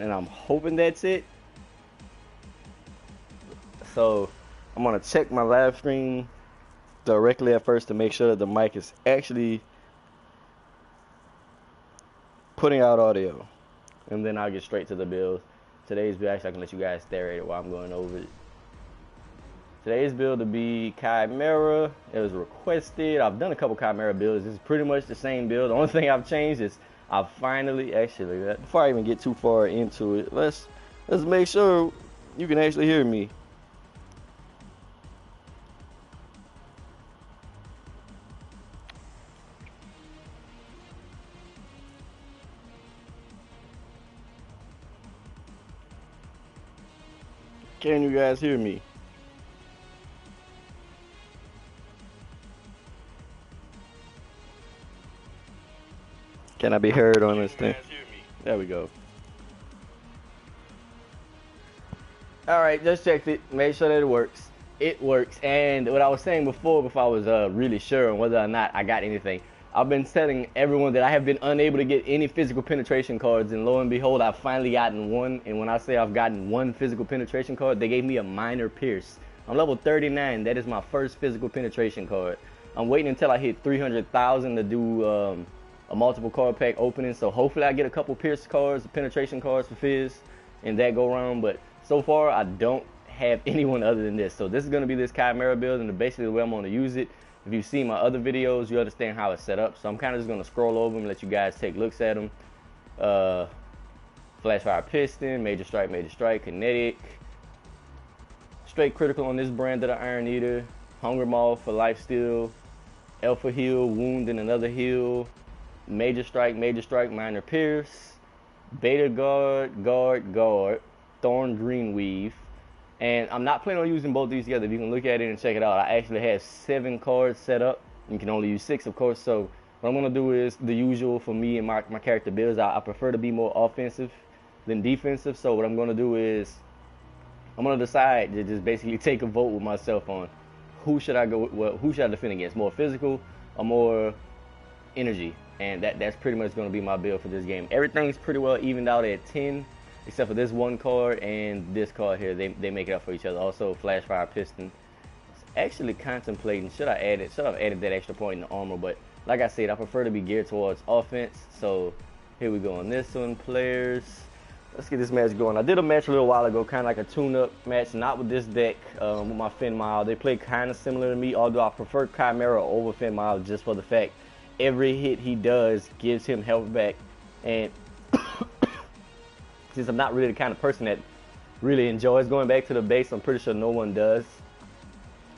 and I'm hoping that's it. So I'm gonna check my live stream directly at first to make sure that the mic is actually putting out audio, and then I'll get straight to the build. Today's build, actually I can let you guys stare at it while I'm going over it. Today's build will be Khaimera. It was requested. I've done a couple Khaimera builds. This is pretty much the same build. The only thing I've changed is I finally, actually, before I even get too far into it, let's make sure you can actually hear me. Can you guys hear me? Can I be heard on this thing? There we go. Alright, just checked it. Make sure that it works. It works. And what I was saying before I was really sure on whether or not I got anything, I've been telling everyone that I have been unable to get any physical penetration cards, and lo and behold, I've finally gotten one. And when I say I've gotten one physical penetration card, they gave me a minor pierce. I'm level 39. That is my first physical penetration card. I'm waiting until I hit 300,000 to do a multiple card pack opening, so hopefully I get a couple pierce cards, penetration cards for Phys, and that go around. But so far I don't have anyone other than this. So this is going to be this Khaimera build, and basically the way I'm going to use it. If you've seen my other videos, you understand how it's set up. So I'm kind of just going to scroll over and let you guys take looks at them. Flash fire piston, major strike, kinetic, straight critical on this brand of the Iron Eater, hunger moth for life steal, alpha heal, wound and another heal, major strike, minor pierce, beta guard, thorn green weave. And I'm not planning on using both these together. If you can look at it and check it out, I actually have 7 cards set up. You can only use 6, of course. So what I'm going to do is the usual for me and my character builds. I prefer to be more offensive than defensive. So what I'm going to do is I'm going to decide to just basically take a vote with myself on who should I go with, who should I defend against, more physical or more energy. And that's pretty much going to be my build for this game. Everything's pretty well evened out at 10. Except for this one card and this card here, they make it up for each other. Also, flash fire piston. Actually contemplating, should have added that extra point in the armor, but like I said, I prefer to be geared towards offense. So here we go on this one, players. Let's get this match going. I did a match a little while ago, kind of like a tune-up match, not with this deck, with my Fen Mile. They play kind of similar to me, although I prefer Khaimera over Fen Mile just for the fact every hit he does gives him health back. And since I'm not really the kind of person that really enjoys going back to the base, I'm pretty sure no one does.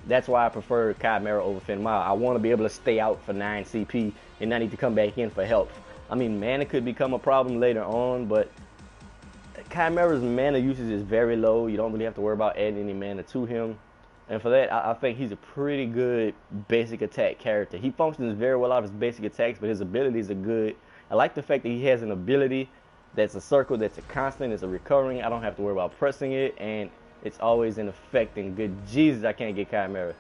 That's why I prefer Khaimera over Fen Mile. I want to be able to stay out for 9 CP and not need to come back in for health. I mean, mana could become a problem later on, but Khaimera's mana usage is very low. You don't really have to worry about adding any mana to him. And for that, I think he's a pretty good basic attack character. He functions very well out of his basic attacks, but his abilities are good. I like the fact that he has an ability that's a circle, that's a constant, it's a recurring. I don't have to worry about pressing it, and it's always in effect and good. Jesus, I can't get Khaimera.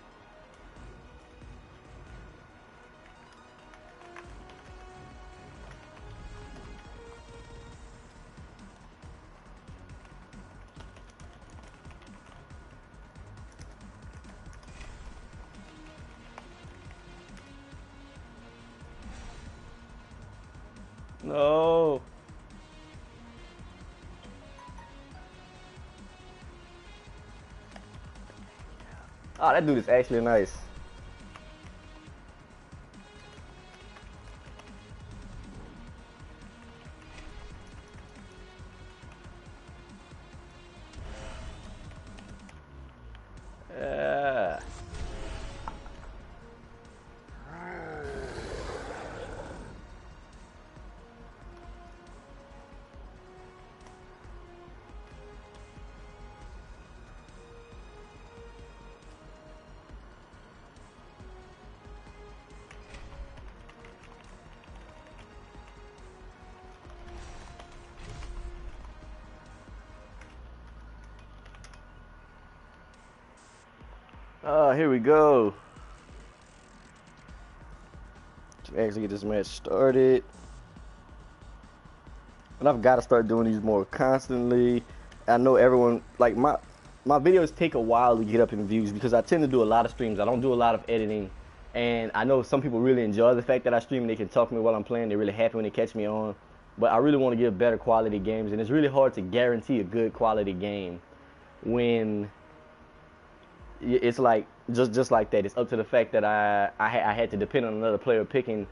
No. Oh, that dude is actually nice. Yeah. Here we go. To actually get this match started. And I've got to start doing these more constantly. I know everyone, like, my videos take a while to get up in views because I tend to do a lot of streams. I don't do a lot of editing. And I know some people really enjoy the fact that I stream and they can talk to me while I'm playing. They're really happy when they catch me on. But I really want to give better quality games. And it's really hard to guarantee a good quality game when it's like just like that. It's up to the fact that I had to depend on another player picking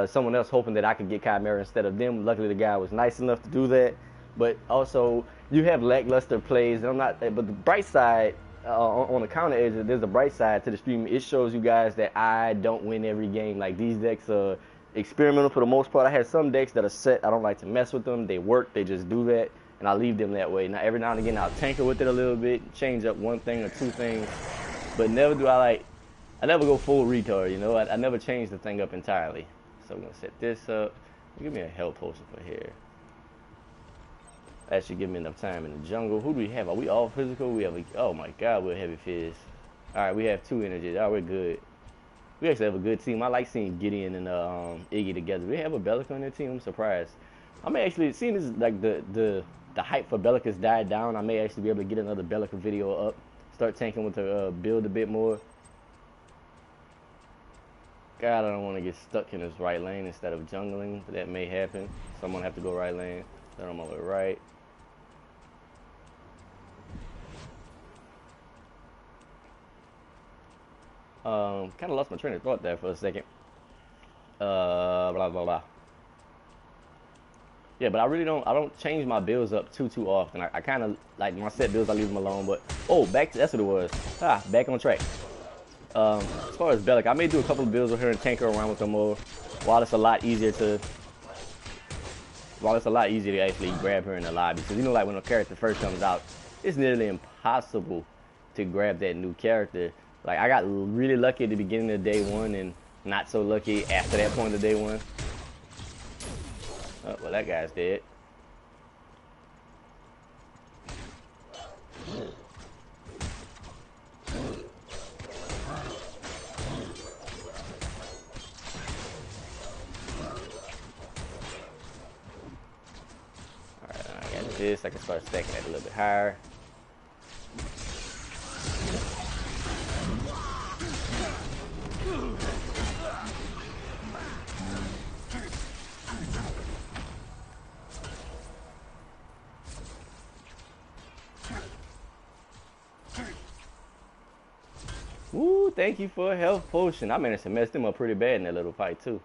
someone else, hoping that I could get Khaimera instead of them. Luckily, the guy was nice enough to do that. But also, you have lackluster plays. And I'm not. But the bright side on the counter is that there's a bright side to the stream. It shows you guys that I don't win every game. Like, these decks are experimental for the most part. I had some decks that are set. I don't like to mess with them. They work. They just do that. And I leave them that way. Now, every now and again, I'll tinker with it a little bit, change up one thing or two things. But never do I never go full retard, you know? I never change the thing up entirely. So I'm going to set this up. Give me a health potion for here. That should give me enough time in the jungle. Who do we have? Are we all physical? We have oh my god, we're heavy Phys. Alright, we have 2 energies. Alright, we're good. We actually have a good team. I like seeing Gideon and Iggy together. We have a Bellica on their team. I'm surprised. I may actually, seeing this, like, the hype for Bellicas died down, I may actually be able to get another Bellica video up. Start tanking with the build a bit more. God, I don't want to get stuck in this right lane instead of jungling, but that may happen. Someone have to go right lane. Then I'm over right. Kind of lost my train of thought there for a second. Blah blah blah. Yeah, but I don't change my builds up too often. I kind of, like, my set builds, I leave them alone. But, that's what it was. Back on track. As far as Bellic, I may do a couple of builds with her and tanker around with her more. While it's a lot easier to actually grab her in the lobby. Because, you know, like, when a character first comes out, it's nearly impossible to grab that new character. Like, I got really lucky at the beginning of day 1 and not so lucky after that point of day 1. Oh, well, that guy's dead. Alright, I got this. I can start stacking that a little bit higher. Woo, thank you for a health potion. I managed to mess them up pretty bad in that little fight, too.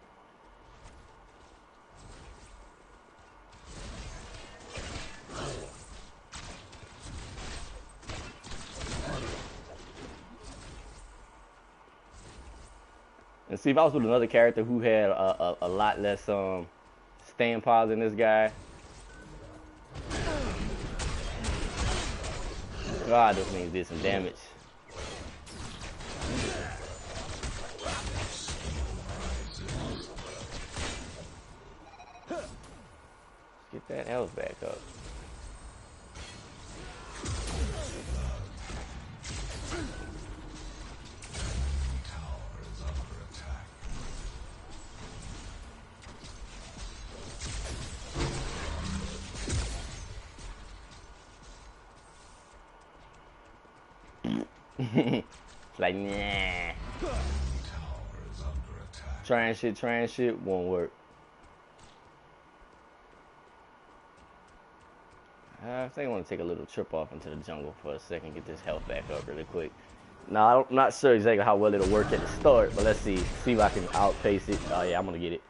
And see, if I was with another character who had a lot less stand pause than this guy. God, this thing did some damage. Get that health back up. It's like, nah. Trying shit won't work. I think I want to take a little trip off into the jungle for a second, get this health back up really quick. Now, I'm not sure exactly how well it'll work at the start, but let's see if I can outpace it. Oh yeah, I'm gonna get it.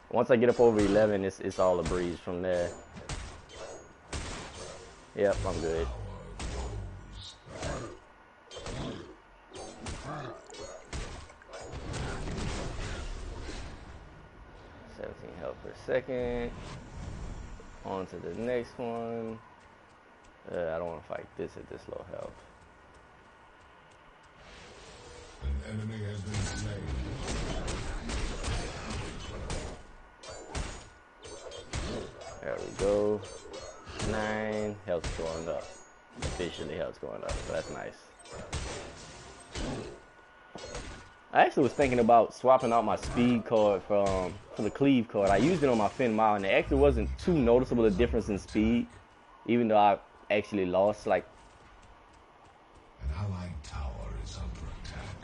Once I get up over 11, it's all a breeze from there. Yep, I'm good. Health per second. On to the next one. I don't want to fight this at this low health. An enemy has been slain. There we go. 9. Health's going up. Officially, health's going up. So that's nice. I actually was thinking about swapping out my speed card for the cleave card. I used it on my Fin Mile, and it actually wasn't too noticeable a difference in speed, even though I actually lost like. An allied tower is under attack.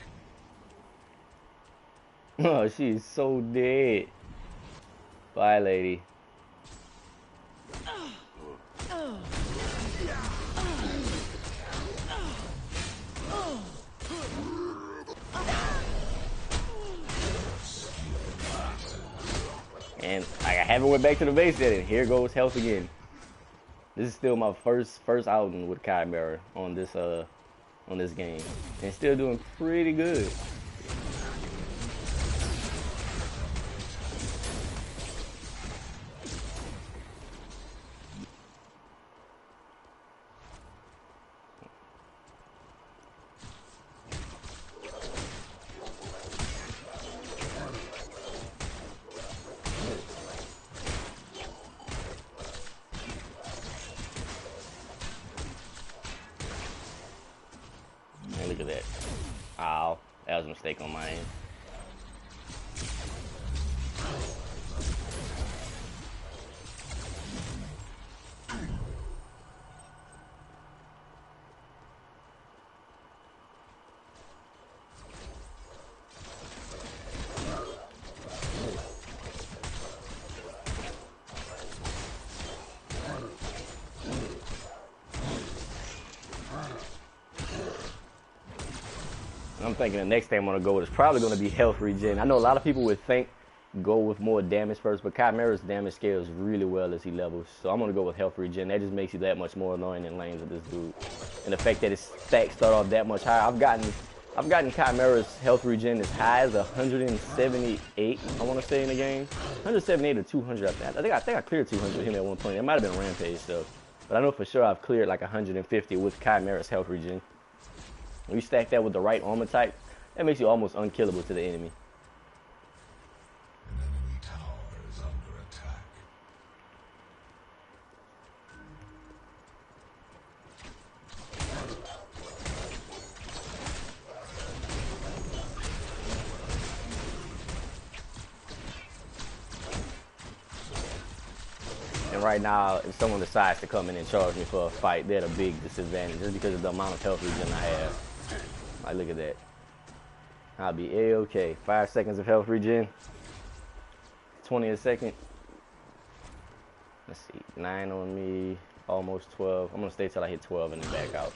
Oh, she is so dead. Bye, lady. And I haven't went back to the base yet, and here goes health again. This is still my first outing with Khaimera on this game, and still doing pretty good. And look at that. Ow, that was a mistake on my end. I'm thinking the next thing I'm gonna go with is probably gonna be health regen. I know a lot of people would think go with more damage first, but Khaimera's damage scales really well as he levels. So I'm gonna go with health regen. That just makes you that much more annoying in lanes with this dude. And the fact that his stacks start off that much higher. I've gotten Khaimera's health regen as high as 178, I wanna say, in the game. 178 or 200, I think I cleared 200 with him at one point. It might have been Rampage stuff. But I know for sure I've cleared like 150 with Khaimera's health regen. When you stack that with the right armor type, that makes you almost unkillable to the enemy. An enemy tower is under attack. And right now, if someone decides to come in and charge me for a fight, they're at a big disadvantage just because of the amount of health regen I have. Like, look at that. I'll be A-okay. 5 seconds of health regen. 20 a second. Let's see. 9 on me. Almost 12. I'm going to stay till I hit 12 and then back out.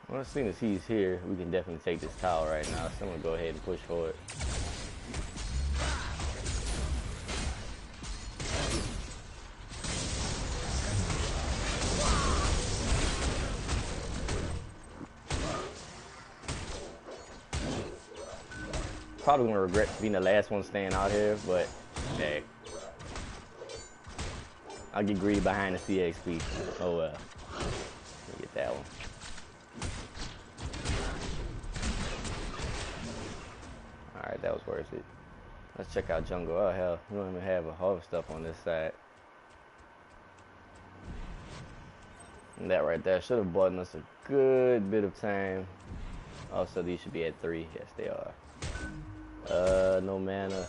Well, as soon as he's here, we can definitely take this tower right now. So I'm gonna go ahead and push for it. Probably gonna regret being the last one staying out here, but hey, I'll get greedy behind the CXP. Oh well, get that one. Alright, that was worth it. Let's check out jungle. Oh hell, we don't even have a harvest up on this side. And that right there should have bought us a good bit of time. Also, these should be at 3. Yes, they are. No mana.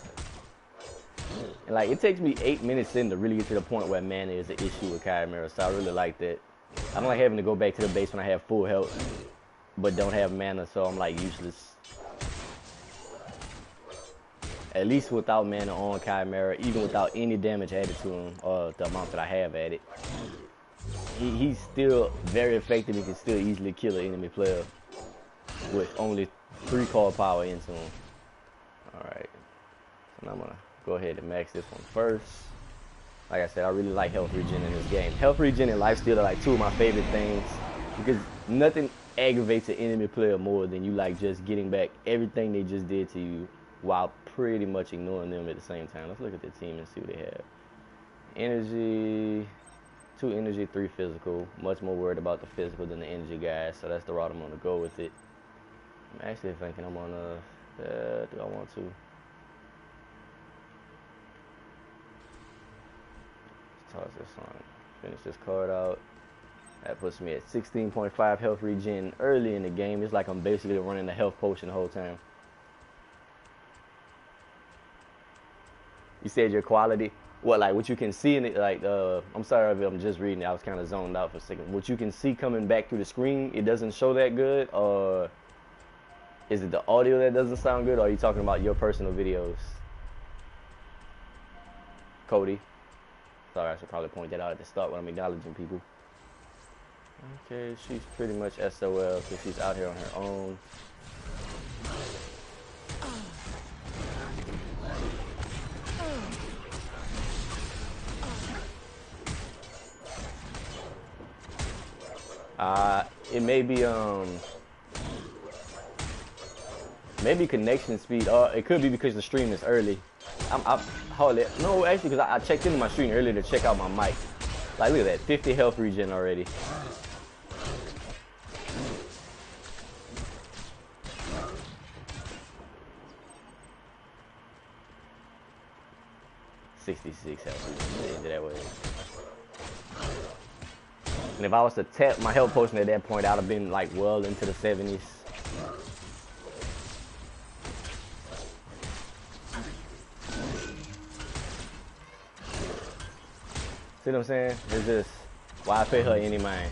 And like, it takes me 8 minutes in to really get to the point where mana is an issue with Khaimera, so I really like that. I don't like having to go back to the base when I have full health, but don't have mana, so I'm like useless. At least without mana on Khaimera, even without any damage added to him, or the amount that I have added, he's still very effective and can still easily kill an enemy player with only 3 card power into him. Alright, so now I'm gonna go ahead and max this one first. Like I said, I really like health regen in this game. Health regen and lifesteal are like two of my favorite things because nothing aggravates an enemy player more than you like just getting back everything they just did to you while pretty much ignoring them at the same time. Let's look at the team and see what they have. Energy, 2 energy, 3 physical. Much more worried about the physical than the energy guys, so that's the route I'm gonna go with it. I'm actually thinking I'm gonna, do I want to? Toss this on. Finish this card out. That puts me at 16.5 health regen early in the game. It's like I'm basically running a health potion the whole time. You said your quality? What, like what you can see in it? Like, I'm sorry if I'm just reading it. I was kind of zoned out for a second. What you can see coming back through the screen, it doesn't show that good? Or is it the audio that doesn't sound good? Or are you talking about your personal videos? Cody? Sorry, I should probably point that out at the start when I'm acknowledging people. Okay, she's pretty much SOL because she's out here on her own. It may be maybe connection speed, or it could be because the stream is early. No, actually, because I checked into my stream earlier to check out my mic. Like, look at that, 50 health regen already. $66 health regen that way. And if I was to tap my health potion at that point, I'd have been like well into the 70s. See what I'm saying? It's just, why pay her any mind?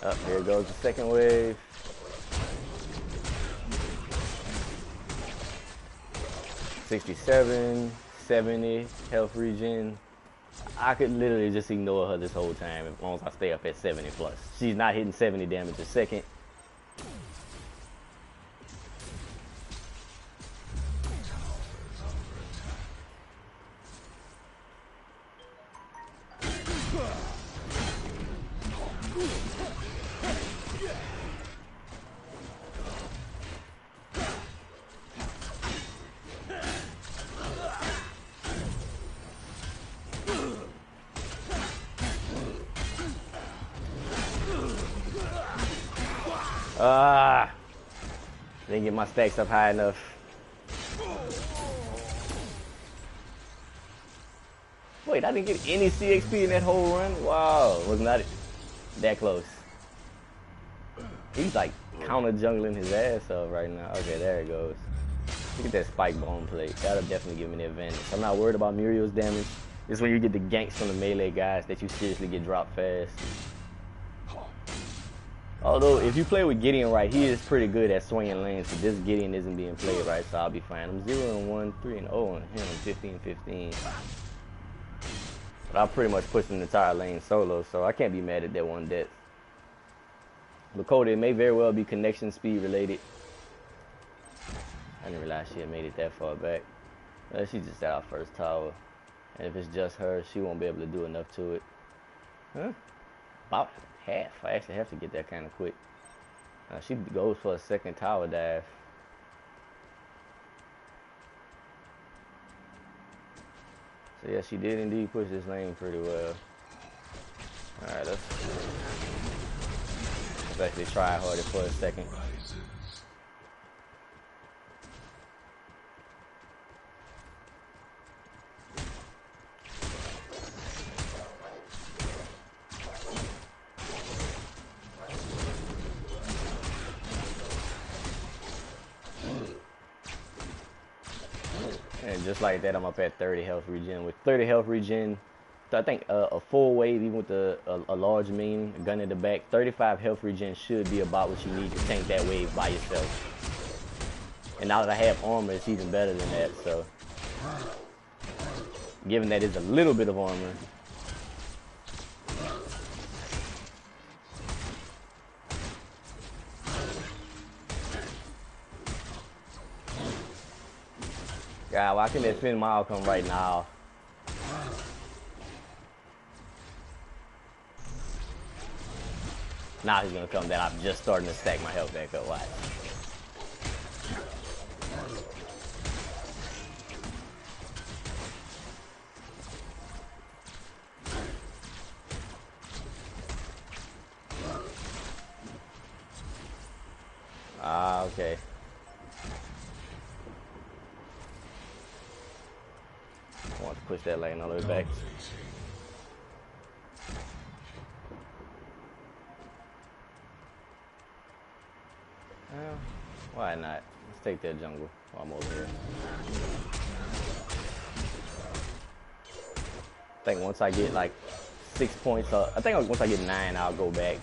Up, here goes the second wave. $67, $70 health regen. I could literally just ignore her this whole time as long as I stay up at 70 plus. She's not hitting 70 damage a second. Didn't get my stacks up high enough. Wait, I didn't get any CXP in that whole run? Wow, was not that close. He's like counter jungling his ass off right now. Okay, there it goes. Look at that spike bomb plate. That'll definitely give me the advantage. I'm not worried about Muriel's damage. It's when you get the ganks from the melee guys that you seriously get dropped fast. Although, if you play with Gideon right, he is pretty good at swinging lanes, but this Gideon isn't being played right, so I'll be fine. I'm 0-1, 3-0 on him, 15-15. But I pretty much pushed the entire lane solo, so I can't be mad at that one death. But Cody, it may very well be connection speed related. I didn't realize she had made it that far back. She's just at our first tower. And if it's just her, she won't be able to do enough to it. Huh? About half. I actually have to get that kind of quick. She goes for a second tower dive. So yeah, she did indeed push this lane pretty well. Alright, let's actually try harder for a second. And just like that, I'm up at 30 health regen. With 30 health regen, I think a full wave, even with a large minion, a gun in the back, 35 health regen should be about what you need to tank that wave by yourself. And now that I have armor, it's even better than that, so. Given that it's a little bit of armor. God, why can't that Finn Mile come right now? Now he's gonna come that I'm just starting to stack my health back up. Watch. Ah, okay. I want to push that lane all the way back. Why not? Let's take that jungle while I'm over here. I think once I get like 6 points up, I think once I get 9, I'll go back.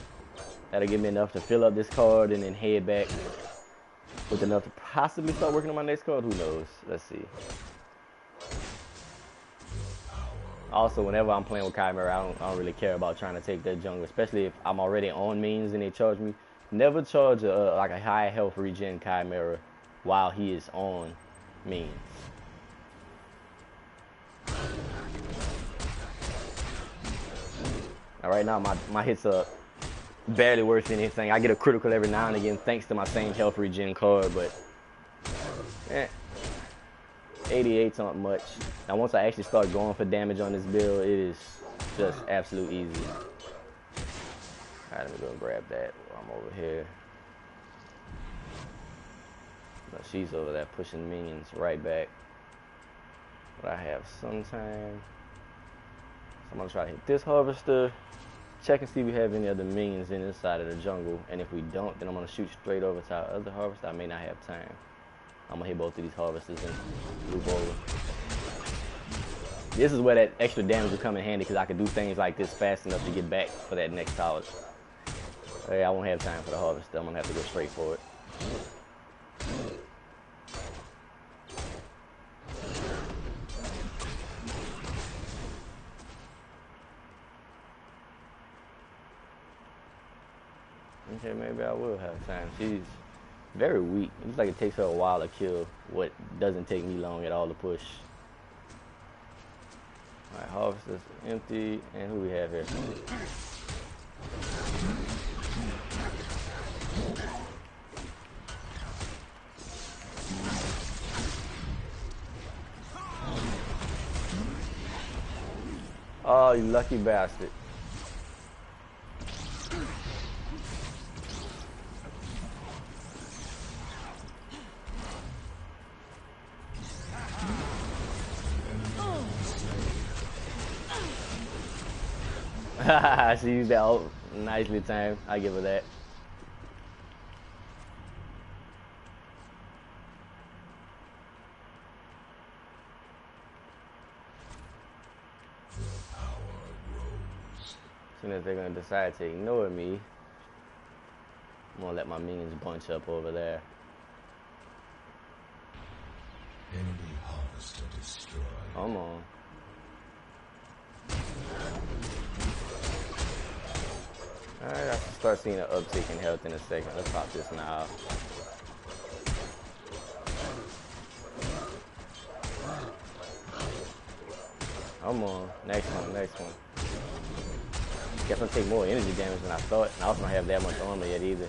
That'll give me enough to fill up this card and then head back with enough to possibly start working on my next card. Who knows? Let's see. Also, whenever I'm playing with Khaimera, I don't really care about trying to take that jungle, especially if I'm already on means and they charge me. Never charge like a high health regen Khaimera while he is on means. Now, right now, my hits are barely worth anything. I get a critical every now and again thanks to my same health regen card, but 88's not much. Now once I actually start going for damage on this build, it is just absolute easy. Alright, let me go and grab that while I'm over here. No, she's over there pushing minions right back. But I have some time. So I'm gonna try to hit this harvester. Check and see if we have any other minions in this side of the jungle. And if we don't, then I'm gonna shoot straight over to our other harvester. I may not have time. I'm gonna hit both of these harvesters and loop over. This is where that extra damage will come in handy because I can do things like this fast enough to get back for that next tower. Okay, I won't have time for the harvester. I'm gonna have to go straight for it. Okay, maybe I will have time. She's very weak. It looks like it takes her a while to kill what doesn't take me long at all to push. Alright, harvester's empty. And who we have here? Oh, you lucky bastard. She used that ult nicely timed. I give her that. As soon as they're gonna decide to ignore me, I'm gonna let my minions bunch up over there. Enemy harvester destroyed. Come on. Alright, I can start seeing an uptick in health in a second. Let's pop this now. Come on. Next one, next one. Guess I'll take more energy damage than I thought. And I also don't have that much armor yet either.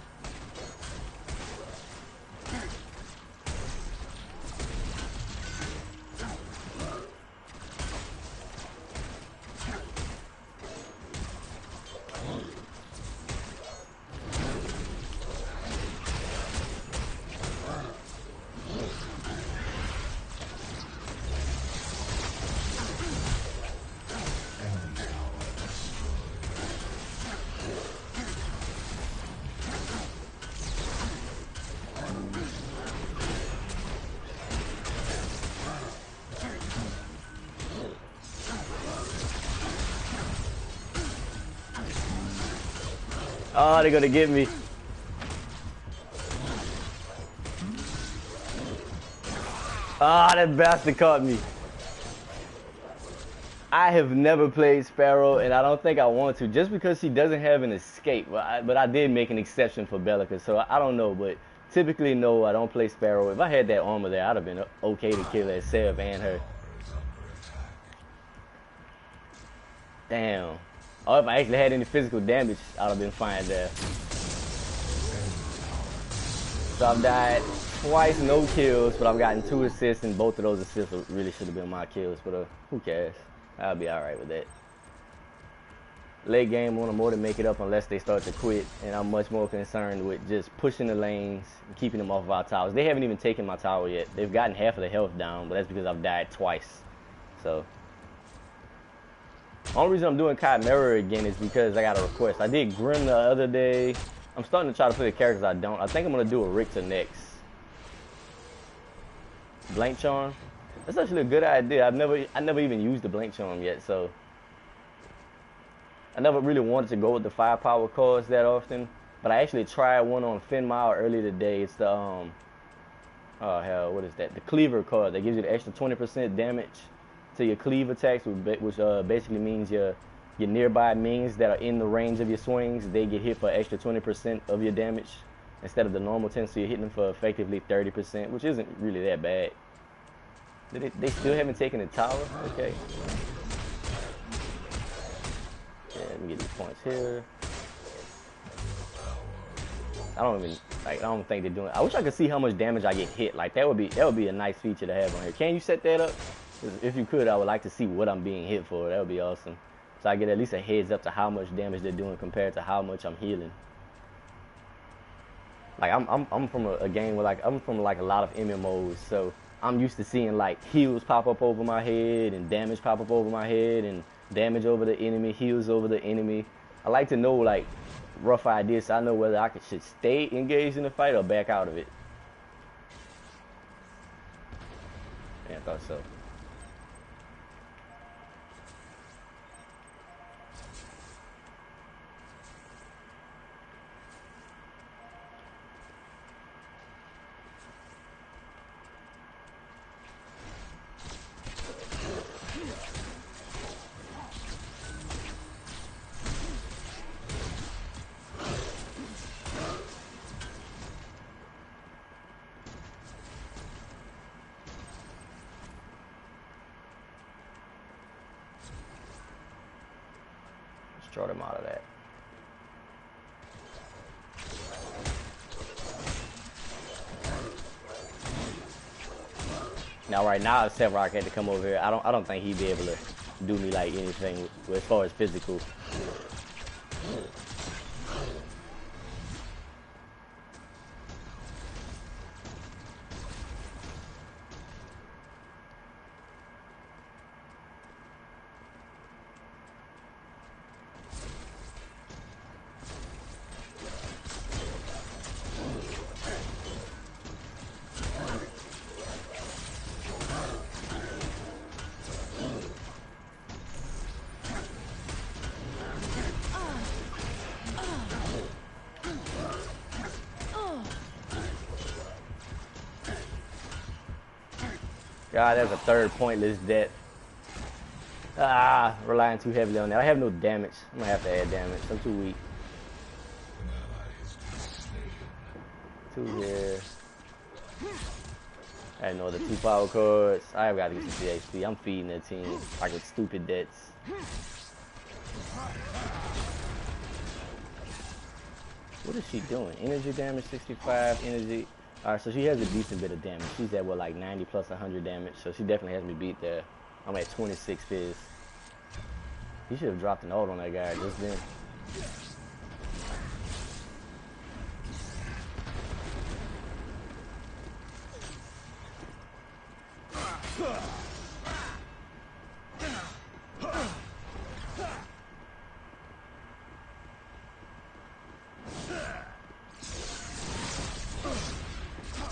Oh, they're gonna get me. Ah, that bastard caught me. I have never played Sparrow, and I don't think I want to, just because she doesn't have an escape. But I did make an exception for Bellica, so I don't know. But Typically, no, I don't play Sparrow. If I had that armor there, I'd have been okay to kill that Seb and her. Damn. Oh, if I actually had any physical damage, I'd have been fine there. So I've died twice, no kills, but I've gotten 2 assists, and both of those assists really should have been my kills, but who cares? I'll be alright with that. Late game, want to more than make it up unless they start to quit, and I'm much more concerned with just pushing the lanes and keeping them off of our towers. They haven't even taken my tower yet. They've gotten half of the health down, but that's because I've died twice. So, the only reason I'm doing Khaimera again is because I got a request. I did Grim the other day. I'm starting to try to play the characters I don't. I think I'm going to do a Richter next. Blank Charm. That's actually a good idea. I never even used the Blank Charm yet, so I never really wanted to go with the firepower cards that often, but I actually tried one on Finmile earlier today. It's the oh hell, what is that? The Cleaver card that gives you the extra 20% damage to your cleave attacks, which basically means your nearby minions that are in the range of your swings, they get hit for extra 20% of your damage instead of the normal 10, so you're hitting them for effectively 30%, which isn't really that bad. They still haven't taken the tower? Okay. Yeah, let me get these points here. I don't think they're doing it. I wish I could see how much damage I get hit. Like that would be a nice feature to have on here. Can you set that up? If you could, I would like to see what I'm being hit for. That would be awesome. So I get at least a heads up to how much damage they're doing compared to how much I'm healing. Like I'm from a game where I'm from a lot of MMOs, so I'm used to seeing like heals pop up over my head and damage pop up over my head and damage over the enemy, heals over the enemy. I like to know like rough ideas so I know whether I should stay engaged in the fight or back out of it. Yeah, I thought so. Draw them out of that. Now, right now, if Sevrock had to come over here, I don't think he'd be able to do me like anything as far as physical. God, that's a third pointless death. Relying too heavily on that. I have no damage. I'm gonna have to add damage. I'm too weak. 2 here. I had no other 2 power cards. I've got to get some CHP. I'm feeding that team like with stupid debts. What is she doing? Energy damage 65, energy. Alright, so she has a decent bit of damage. She's at what, like 90 plus 100 damage, so she definitely has me beat there. I'm at 26 Phys. He should have dropped an ult on that guy just then.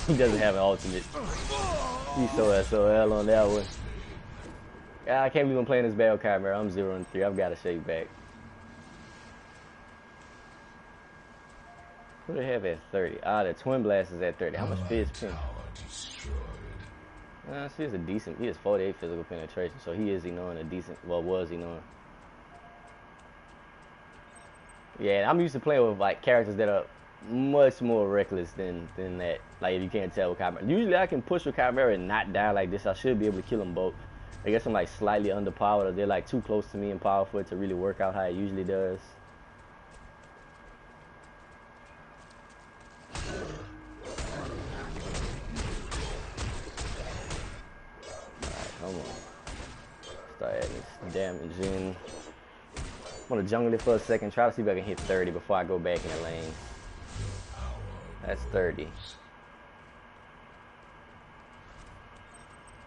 He doesn't have an ultimate. He's so SOL on that one. Yeah, I can't believe I'm playing this bad Khaimera. I'm 0-3. I've got to shake back. What do they have at 30? The Twin Blast is at 30. How much Phys Pen? See, it's a decent. He has 48 physical penetration, so he is ignoring a decent. Well, was ignoring. Yeah, I'm used to playing with like characters that are much more reckless than that. Like, if you can't tell with Khaimera. Usually I can push with Khaimera and not die like this. I should be able to kill them both. I guess I'm like slightly underpowered, or they're like too close to me in power for it to really work out how it usually does. Alright, come on. Start adding this damage in. I'm gonna jungle it for a second, try to see if I can hit 30 before I go back in the lane. That's 30.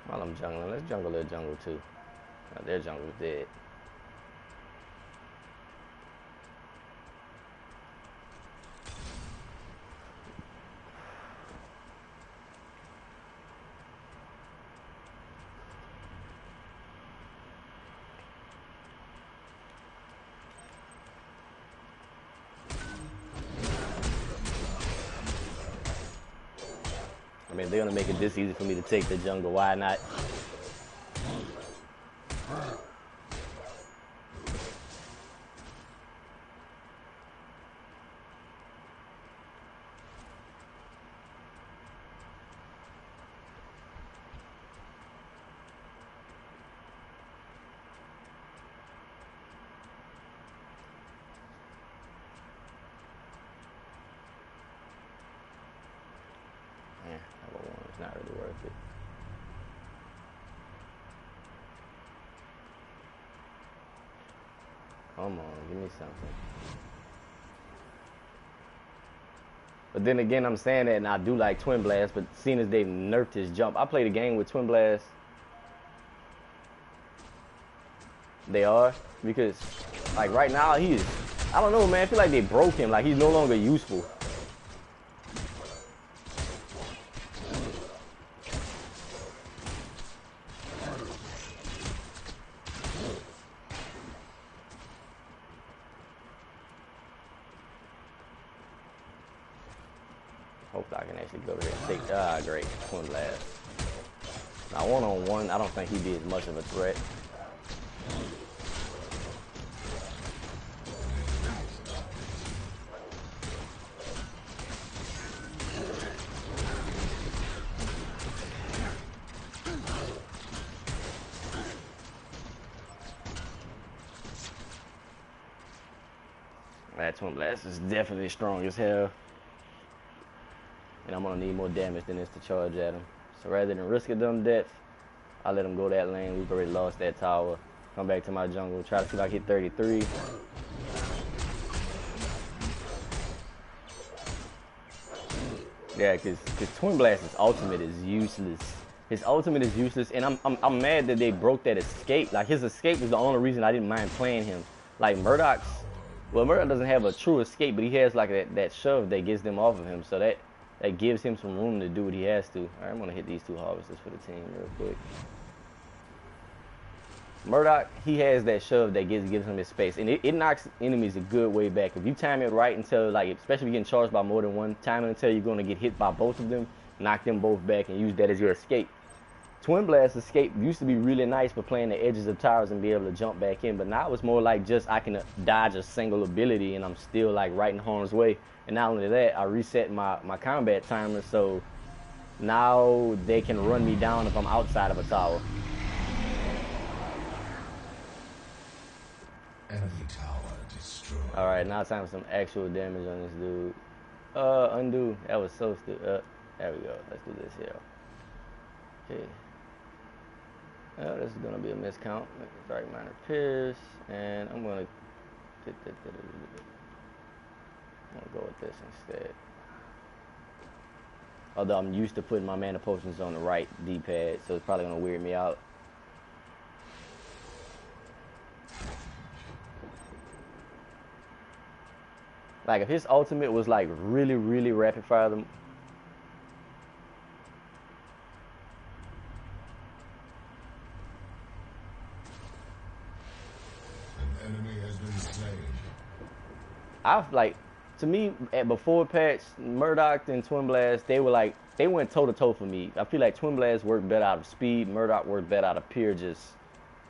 While I'm jungling, let's jungle their jungle too. Oh, their jungle's dead. I mean, they're gonna make it this easy for me to take the jungle. Why not? It's not really worth it. Come on, give me something. But then again, I'm saying that, and I do like Twin Blast, but seeing as they've nerfed his jump, I played a game with Twin Blast. They are, because like right now he is, I don't know, man. I feel like they broke him. Like he's no longer useful. Hopefully I can actually go there and take, great, Twin Blast. Now one-on-one, I don't think he'd be as much of a threat. That Twin Blast is definitely strong as hell. And I'm gonna need more damage than this to charge at him. So rather than risk a dumb death, I let him go that lane. We've already lost that tower. Come back to my jungle, try to see if I can hit 33. Yeah, cause Twin Blast's ultimate is useless. His ultimate is useless, and I'm mad that they broke that escape. Like his escape was the only reason I didn't mind playing him. Like Murdoch's, well, Murdoch doesn't have a true escape, but he has like that shove that gets them off of him. So that gives him some room to do what he has to. All right, I'm gonna hit these two harvesters for the team real quick. Murdoch, he has that shove that gives him his space, and it knocks enemies a good way back. If you time it right until, like, especially if you're getting charged by more than one, time it until you're gonna get hit by both of them, knock them both back, and use that as your escape. Twin Blast escape used to be really nice for playing the edges of towers and be able to jump back in, but now it's more like just I can dodge a single ability and I'm still like right in harm's way. And not only that, I reset my combat timer, so now they can run me down if I'm outside of a tower. Enemy tower destroyed. Alright, now it's time for some actual damage on this dude. Undo. That was so stupid. There we go. Let's do this here. Okay. This is gonna be a miscount. Strike minor pierce, and I'm gonna go with this instead. Although I'm used to putting my mana potions on the right D-pad, so it's probably gonna weird me out. Like if his ultimate was like really, really rapid fire them. I've like, to me, before patch, Murdoch and Twin Blast, they went toe to toe for me. I feel like Twin Blast worked better out of speed, Murdoch worked better out of pure just,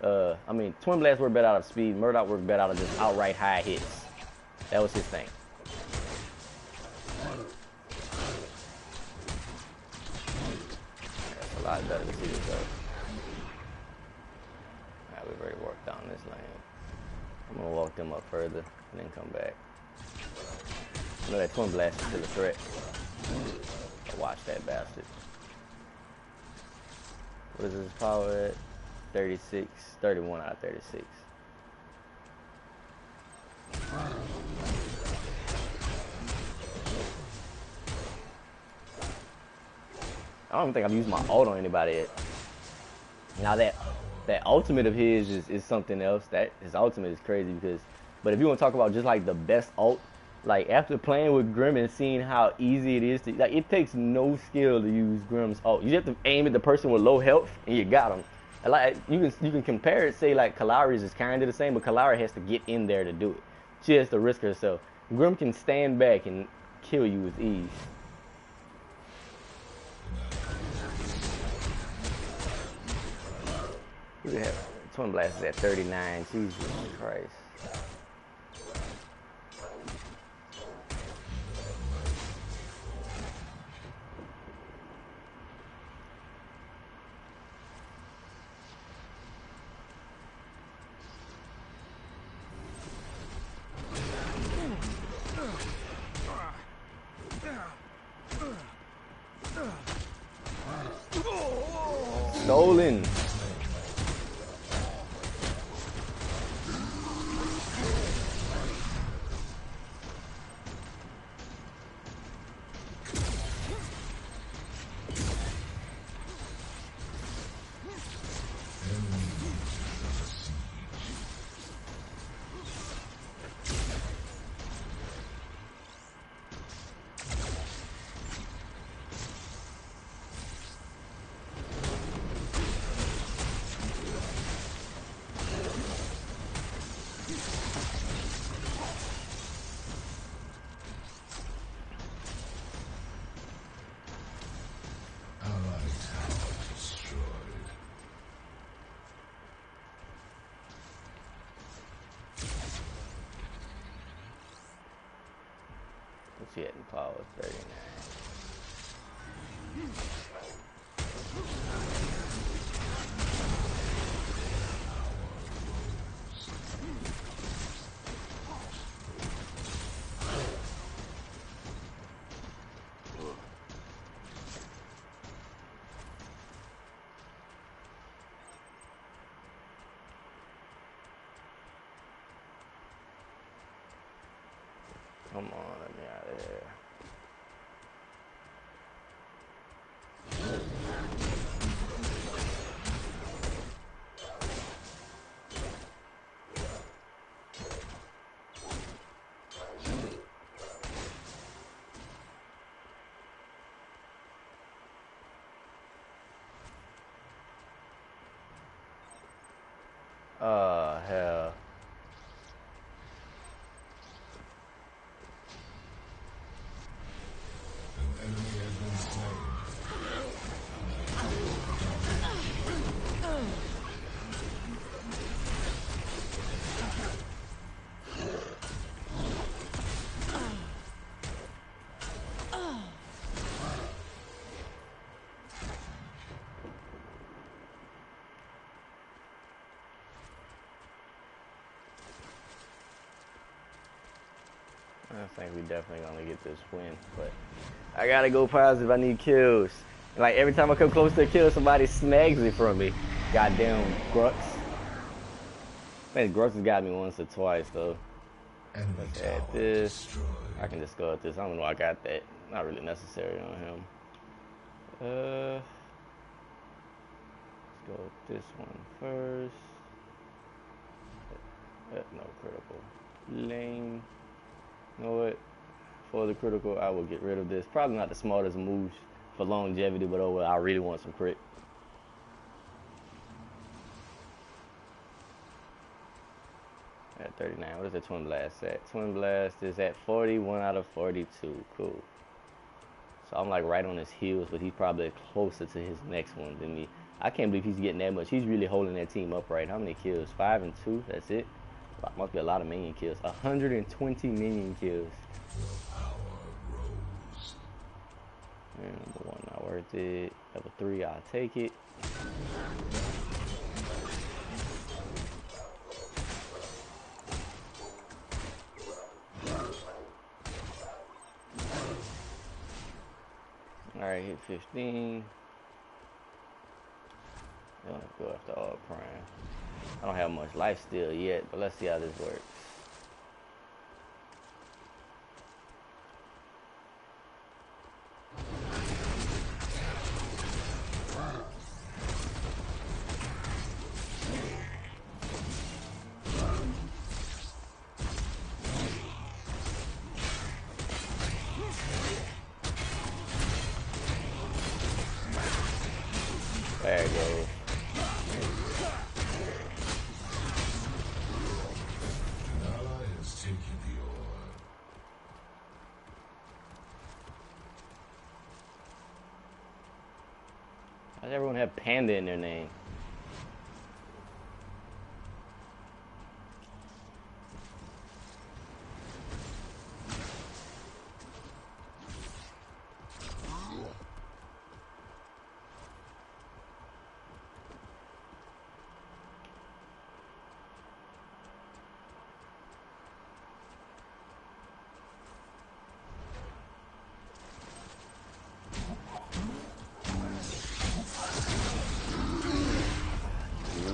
Twin Blast worked better out of speed, Murdoch worked better out of just outright high hits. That was his thing. a lot better to see this though. Alright, we've already worked down this lane. I'm gonna walk them up further and then come back. I know that twin blast is still a threat. I'll watch that bastard. What is his power at? 36, 31 out of 36. I don't think I've used my ult on anybody yet. Now that ultimate of his is something else. That his ultimate is crazy because, but if you want to talk about just like the best ult, like after playing with Grim and seeing how easy it is to, like it takes no skill to use Grim's ult. You just have to aim at the person with low health and you got him. And like you can compare it, say like Kalari's is kind of the same, but Kalari has to get in there to do it. She has to risk herself. Grim can stand back and kill you with ease. We have Twin Blast is at 39. Jesus Christ. Stolen. What's he at in power? 39. Come on, let me out of there. Oh, hell. I think we definitely gonna get this win, but I gotta go positive. I need kills. Like every time I come close to a kill, somebody snags it from me. Goddamn Grux. I think Grux has got me once or twice though. Let's add this. I can discard this. I don't know. I got that. Not really necessary on him. Let's go with this one first. No critical. Lane. You know what? For the critical, I will get rid of this. Probably not the smartest move for longevity, but oh well, I really want some crit. At 39, what is the Twin Blast at? Twin Blast is at 41 out of 42. Cool. So I'm like right on his heels, but he's probably closer to his next one than me. I can't believe he's getting that much. He's really holding that team upright. How many kills? 5 and 2. That's it. Must be a lot of minion kills. 120 minion kills. And number 1 not worth it. Level 3, I'll take it. Alright, hit 15. I'm gonna go after all prime. I don't have much life steal yet, but let's see how this works. There it goes. Why does everyone have Panda in their name?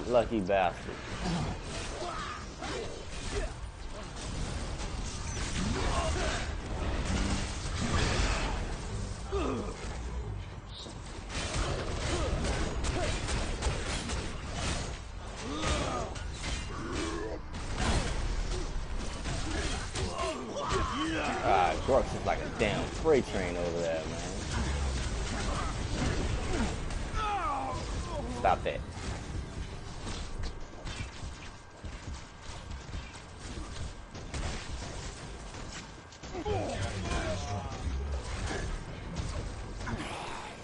Lucky bastard. Grux is like a damn freight train over there, man. Stop that.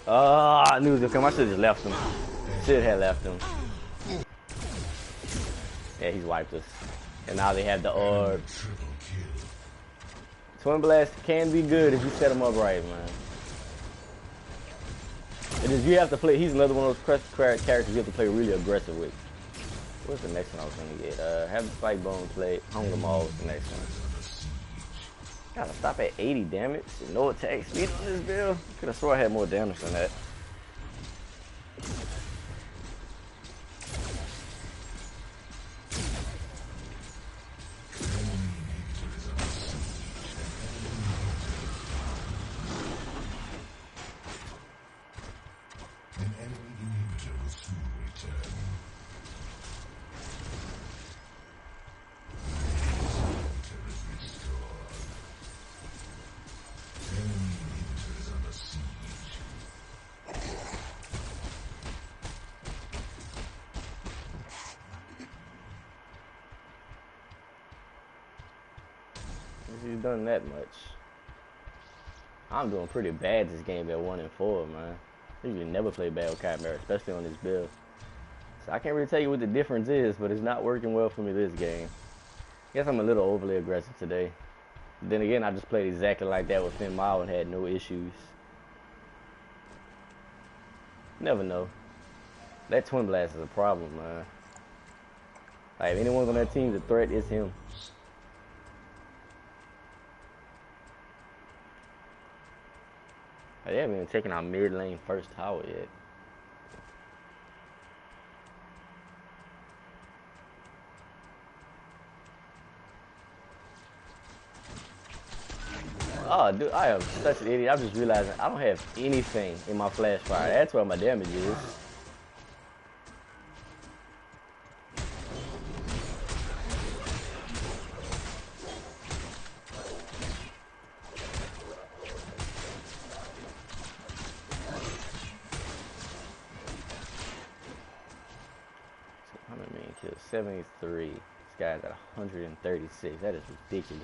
I knew it was gonna come. I should have just left him. Should have left him. Yeah, he's wiped us. And now they have the orb. Twin Blast can be good if you set him up right, man. It is, you have to play. He's another one of those characters you have to play really aggressive with. What's the next one I was gonna get? Have the Spike Bone plate. Hunger Maul was the next one. Gotta stop at 80 damage and no attack speed on this build. Could have swore I had more damage than that. He's done that much. I'm doing pretty bad this game at 1 and 4, man. I usually never play bad with Khaimera, especially on this build. So I can't really tell you what the difference is, but it's not working well for me this game. I guess I'm a little overly aggressive today. But then again, I just played exactly like that with Finn Mao and had no issues. Never know. That Twin Blast is a problem, man. Like, if anyone's on that team's a threat, it's him. They haven't even taken our mid lane first tower yet. Oh, dude, I am such an idiot. I'm just realizing I don't have anything in my flash fire. That's where my damage is. I mean, kill 73. This guy's at 136. That is ridiculous.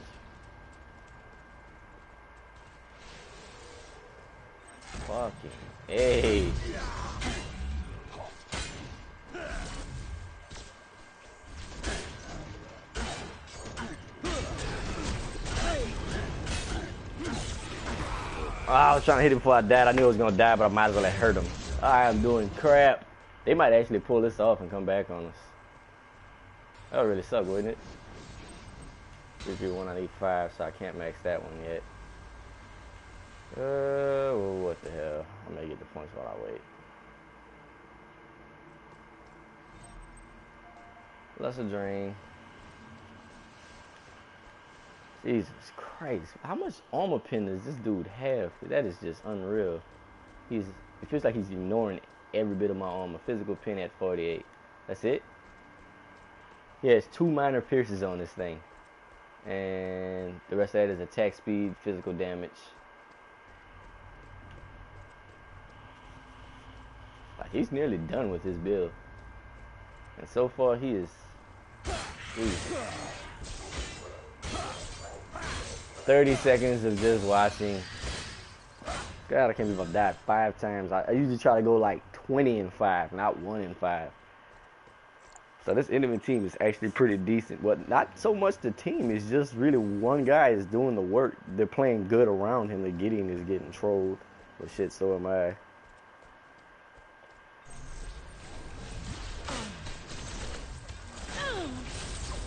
Fucking hey. I was trying to hit him before I died. I knew I was gonna die, but I might as well have hurt him. I am doing crap. They might actually pull this off and come back on us. That would really suck, wouldn't it? 3-1, I need 5, so I can't max that one yet. Well, what the hell? I'm gonna get the points while I wait. Lesser drain. Jesus Christ. How much armor pen does this dude have? That is just unreal. It feels like he's ignoring every bit of my armor. Physical pen at 48. That's it? He has 2 minor pierces on this thing. And the rest of that is attack speed, physical damage. Like, he's nearly done with his build. And so far he is... Geez. 30 seconds of just watching. God, I can't believe I've died 5 times. I usually try to go like 20 and 5, not 1 and 5. So this enemy team is actually pretty decent. But not so much the team, it's just really one guy is doing the work. They're playing good around him. The Gideon is getting trolled. But shit, so am I.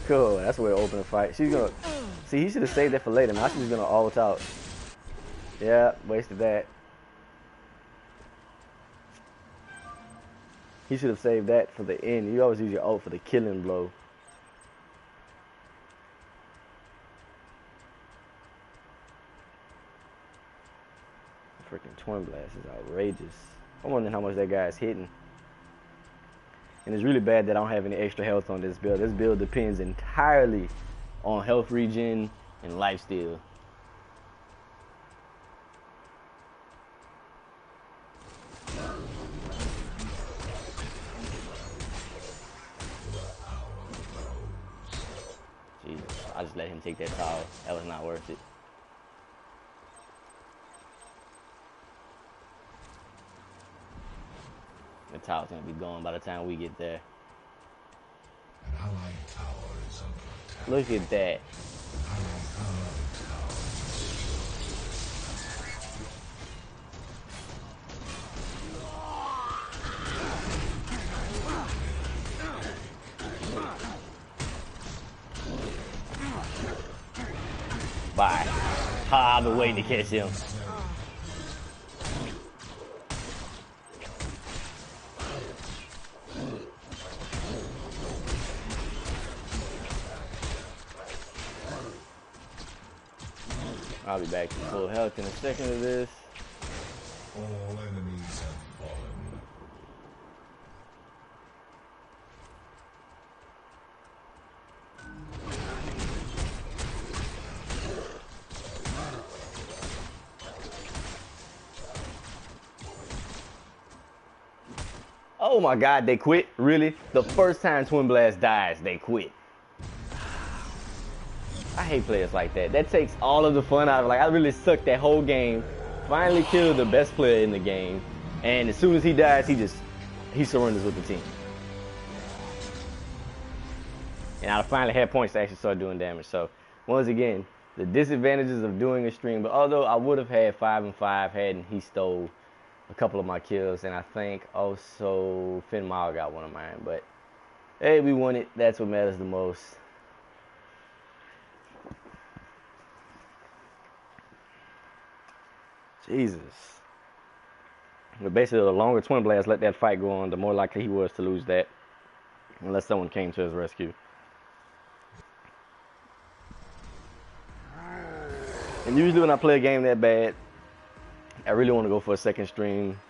Cool, that's where open the fight. She's gonna see, he should have saved that for later. Now she's gonna ult out. Yeah, wasted that. He should have saved that for the end. You always use your ult for the killing blow. Freaking Twin Blast is outrageous. I'm wondering how much that guy is hitting. And it's really bad that I don't have any extra health on this build. This build depends entirely on health regen and lifesteal. Jesus, I just let him take that tower. That was not worth it. The tower's gonna be gone by the time we get there. An allied tower is under attack. Look at that. Bye. Ha, I've been waiting to catch him. I'll be back to full health in a second of this. All enemies have fallen. Oh my God, they quit? Really? The first time Twin Blast dies, they quit. I hate players like that. That takes all of the fun out of it. Like, I really sucked that whole game. Finally killed the best player in the game. And as soon as he dies, he surrenders with the team. And I finally had points to actually start doing damage. So, once again, the disadvantages of doing a stream. But although I would have had 5 and 5 hadn't he stole a couple of my kills. And I think also Finn Mile got one of mine. But, hey, we won it. That's what matters the most. Jesus. But basically, the longer Twin Blast let that fight go on, the more likely he was to lose that. Unless someone came to his rescue. And usually when I play a game that bad, I really want to go for a second stream.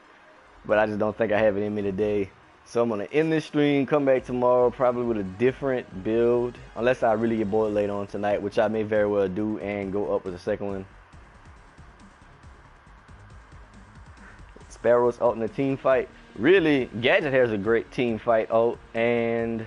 But I just don't think I have it in me today. So I'm going to end this stream, come back tomorrow, probably with a different build. Unless I really get bored later on tonight, which I may very well do, and go up with a second one. Sparrow's ult in the team fight. Really, Gadget has a great team fight ult, and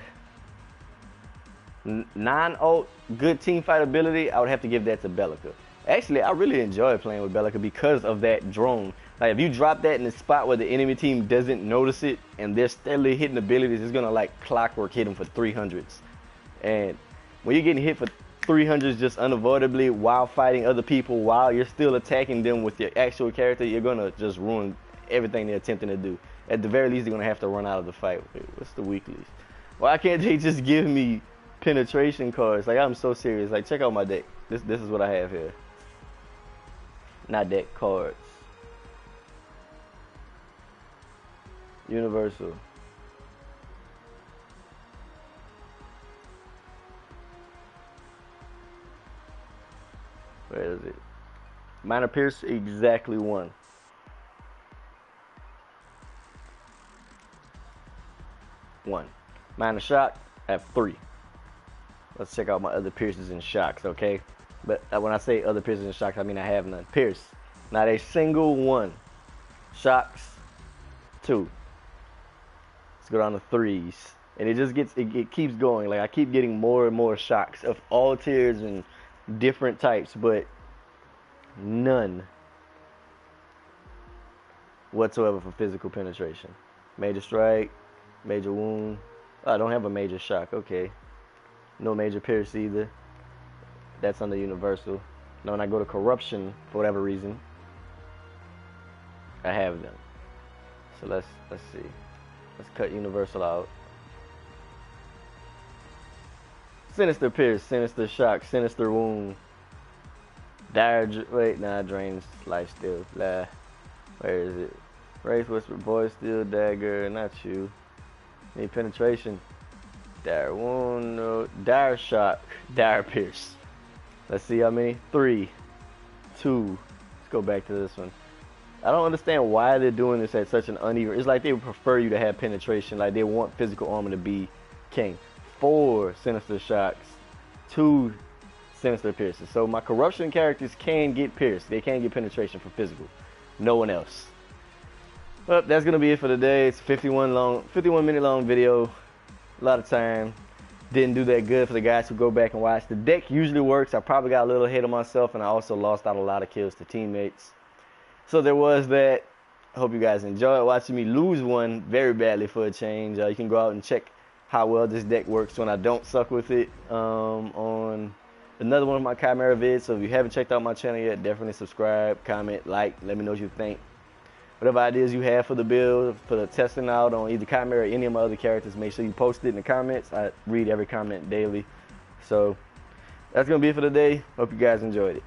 non-ult good team fight ability, I would have to give that to Bellica. Actually, I really enjoy playing with Bellica because of that drone. Like, if you drop that in a spot where the enemy team doesn't notice it, and they're steadily hitting abilities, it's gonna like clockwork hit them for 300s. And when you're getting hit for 300s just unavoidably while fighting other people, while you're still attacking them with your actual character, you're gonna just ruin everything they're attempting to do. At the very least, they're gonna have to run out of the fight. Wait, what's the weeklies? Why can't they just give me penetration cards? Like, I'm so serious. Like, check out my deck. This is what I have here. Not deck, cards. Universal. Where is it? Minor Pierce, exactly 1. Minor Shock, I have 3. Let's check out my other Pierces and Shocks, okay? But when I say other Pierces and Shocks, I mean I have none. Pierce, not a single one. Shocks, 2. Let's go down to 3s. And it just gets, it keeps going. Like, I keep getting more and more Shocks of all tiers and different types, but none whatsoever for physical penetration. Major Strike, Major Wound. Oh, I don't have a Major Shock, okay. No Major Pierce either. That's under Universal. Now when I go to Corruption, for whatever reason, I have them. So let's see. Let's cut Universal out. Sinister Pierce, Sinister Shock, Sinister Wound. Drains life steal. Blah. Where is it? Wraith Whisper, Voice Steel, Dagger, not you. Need penetration. Dire Wound, no. Dire Shock, Dire Pierce. Let's see how many. 3, 2. Let's go back to this one. I don't understand why they're doing this at such an uneven. It's like they would prefer you to have penetration. Like they want physical armor to be king. 4 Sinister Shocks, 2 Sinister Pierces. So my Corruption characters can get pierced. They can get penetration for physical. No one else. Well, that's gonna be it for today. It's 51 minute long video. A lot of time. Didn't do that good for the guys who go back and watch. The deck usually works. I probably got a little ahead of myself, and I also lost out a lot of kills to teammates. So there was that. I hope you guys enjoyed watching me lose one very badly for a change. You can go out and check how well this deck works when I don't suck with it on another one of my Khaimera vids. So if you haven't checked out my channel yet, definitely subscribe, comment, like, let me know what you think. Whatever ideas you have for the build, for the testing out on either Khaimera or any of my other characters, make sure you post it in the comments. I read every comment daily. So that's going to be it for today. Hope you guys enjoyed it.